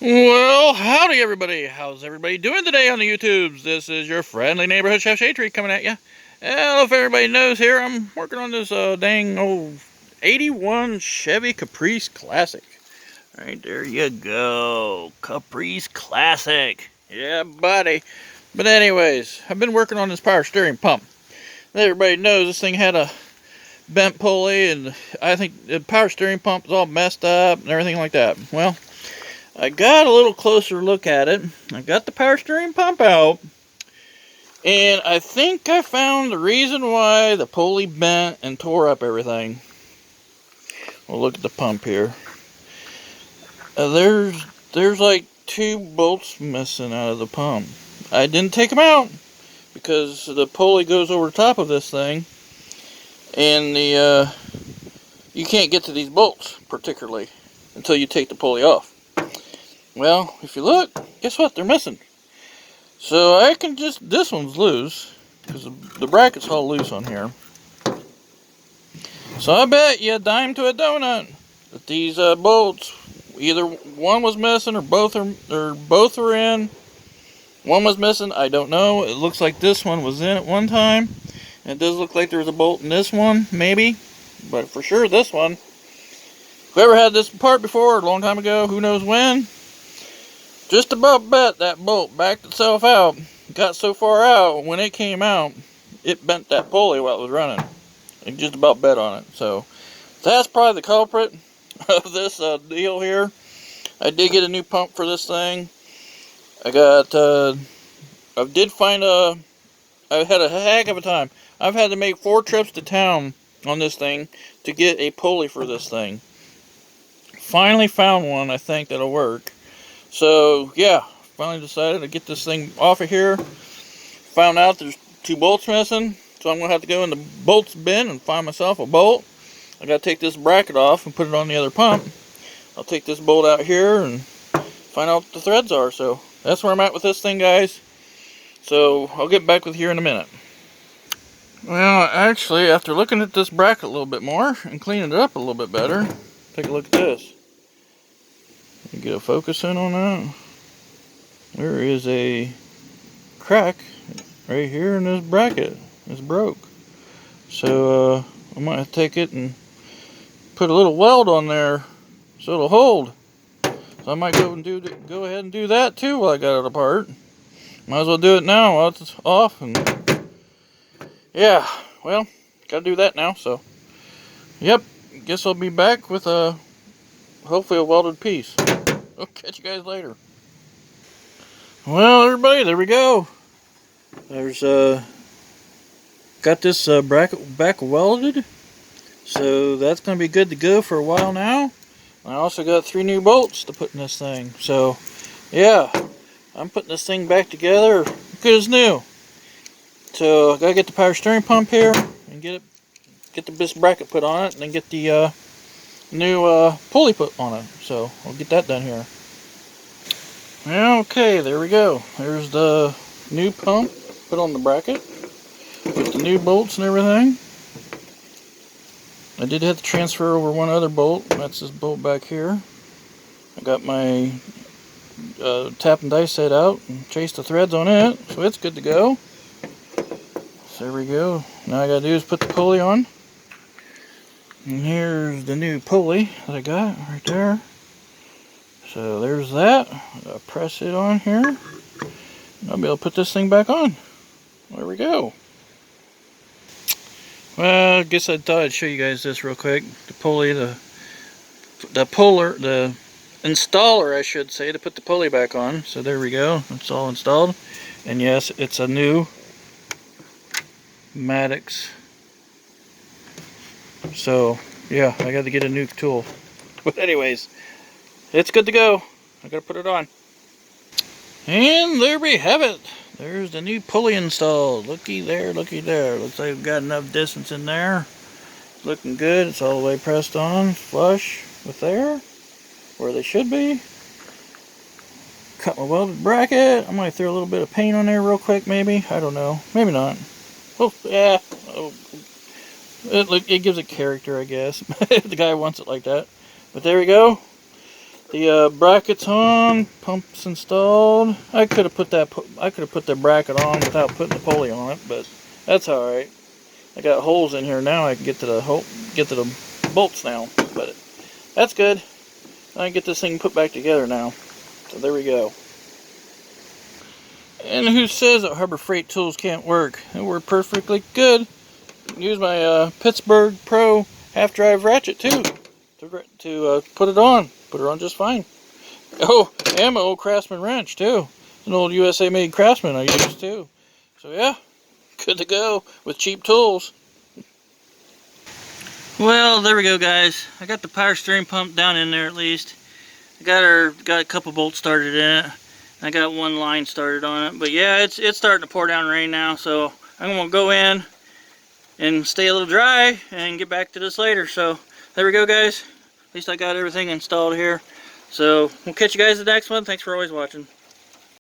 Well, howdy everybody. How's everybody doing today on the YouTubes? This is your friendly neighborhood Chef Shade Tree coming at you. I don't know if everybody knows here, I'm working on this dang old 81 Chevy Caprice Classic. Right there you go. Caprice Classic. Yeah, buddy. But anyways, I've been working on this power steering pump. Everybody knows this thing had a bent pulley, and I think the power steering pump is all messed up and everything like that. Well, I got a little closer look at it. I got the power steering pump out, and I think I found the reason why the pulley bent and tore up everything. Well, look at the pump here. There's like 2 bolts missing out of the pump. I didn't take them out because the pulley goes over the top of this thing, and you can't get to these bolts particularly until you take the pulley off. Well, if you look, guess what? They're missing. So I can this one's loose, because the bracket's all loose on here. So I bet you a dime to a donut that these bolts, either one was missing or both are in. One was missing, I don't know. It looks like this one was in at one time. And it does look like there was a bolt in this one, maybe. But for sure this one. Whoever had this part before, a long time ago, who knows when, just about bet that bolt backed itself out. Got so far out, when it came out, it bent that pulley while it was running. It just about bet on it. So that's probably the culprit of this deal here. I did get a new pump for this thing. I did find I had a heck of a time. I've had to make 4 trips to town on this thing to get a pulley for this thing. Finally found one, I think, that'll work. So, yeah, finally decided to get this thing off of here. Found out there's 2 bolts missing, so I'm going to have to go in the bolts bin and find myself a bolt. I got to take this bracket off and put it on the other pump. I'll take this bolt out here and find out what the threads are. So, that's where I'm at with this thing, guys. So, I'll get back with you in a minute. Well, actually, after looking at this bracket a little bit more and cleaning it up a little bit better, take a look at this. You get a focus in on that. There is a crack right here in this bracket. It's broke. So I might have to take it and put a little weld on there so it'll hold. So I might go ahead and do that too while I got it apart. Might as well do it now while it's off. And yeah, well, gotta do that now. So yep, guess I'll be back with hopefully a welded piece. I'll catch you guys later. Well, everybody, there we go. There's got this bracket back welded, so that's going to be good to go for a while now. I also got 3 new bolts to put in this thing. So, yeah, I'm putting this thing back together good as new. So I gotta get the power steering pump here and get this bracket put on it, and then get the new pulley put on it. So I'll get that done here. Okay, there we go. There's the new pump put on the bracket with the new bolts and everything. I did have to transfer over one other bolt. That's this bolt back here. I got my tap and dice set out and chased the threads on it, so it's good to go. So there we go. Now I gotta do is put the pulley on. And here's the new pulley that I got right there. So there's that. I'll press it on here. And I'll be able to put this thing back on. There we go. Well, I guess I thought I'd show you guys this real quick. The pulley, the installer, I should say, to put the pulley back on. So there we go. It's all installed. And yes, it's a new Maddox. So yeah, I got to get a new tool. But anyways, it's good to go. I gotta put it on. And there we have it. There's the new pulley installed. Looky there, looky there. Looks like we've got enough distance in there. It's looking good. It's all the way pressed on, flush with there, where they should be. Cut my welded bracket. I might throw a little bit of paint on there real quick, maybe. I don't know. Maybe not. Oh, yeah. Oh. It gives it character, I guess. The guy wants it like that. But there we go. The bracket's on, pump's installed. I could have put the bracket on without putting the pulley on it, but that's all right. I got holes in here now. I can get to the bolts now, but that's good. I can get this thing put back together now. So there we go. And who says that Harbor Freight tools can't work? They work perfectly good. Use my Pittsburgh Pro half-drive ratchet too to put it on. Put it on just fine. Oh, and my old Craftsman wrench too. It's an old USA made Craftsman I used too. So yeah, good to go with cheap tools. Well, there we go, guys. I got the power steering pump down in there at least. I got a couple bolts started in it. I got one line started on it. But yeah, it's starting to pour down rain now, so I'm gonna go in and stay a little dry and get back to this later. So there we go, guys. At least I got everything installed here. So we'll catch you guys in the next one. Thanks for always watching.